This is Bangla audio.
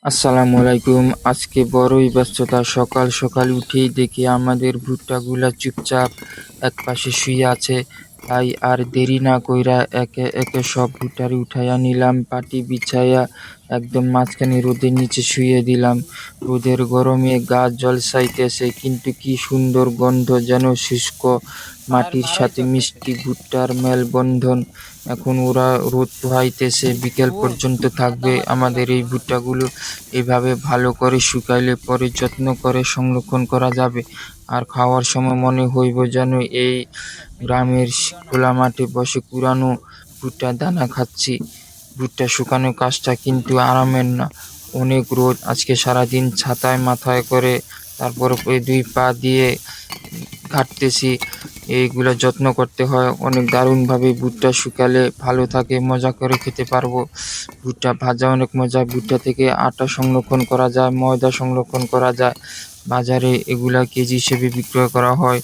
আসসালামু আলাইকুম। আজকে বড়ই ব্যস্ততা। সকাল সকাল উঠেই দেখি আমাদের ভুট্টাগুলা চুপচাপ একপাশে শুয়ে আছে। তাই আর দেরি না কইরা একে একে সব ভুট্টারে উঠাইয়া নিলাম, পাটি বিছাইয়া একদম মাঝখানে রোদের নিচে শুইয়ে দিলাম। রোদের গরমে গা জ্বলসাইতেছে, কিন্তু কি সুন্দর গন্ধ, যেন শুষ্ক মাটির সাথে মিষ্টি ভুট্টার মেলবন্ধন। এখন ওরা রোদ পোহাইতেছে, বিকেল পর্যন্ত থাকবে আমাদের এই ভুট্টাগুলো। এভাবে ভালো করে শুকাইলে পরে যত্ন করে সংরক্ষণ করা যাবে। আর খাওয়ার সময় মনে হইব যেন এই গ্রামের খোলা মাঠে বসে কুড়ানো ভুট্টার দানা খাচ্ছি। ভুট্টা শুকানোর কাজটা কিন্তু আরামের না। অনেক রোদ, আজকে সারাদিন ছাতায় মাথায় করে, তারপর ওই 2 পা দিয়ে ঘাঁটতেছি। এইগুলা যত্ন করতে হয় অনেক দারুণভাবে। ভুট্টা শুকালে ভালো থাকে, মজা করে খেতে পারবো। ভুট্টা ভাজা অনেক মজা। ভুট্টা থেকে আটা সংরক্ষণ করা যায়, ময়দা সংরক্ষণ করা যায়। বাজারে এগুলা কেজি হিসেবে বিক্রয় করা হয়।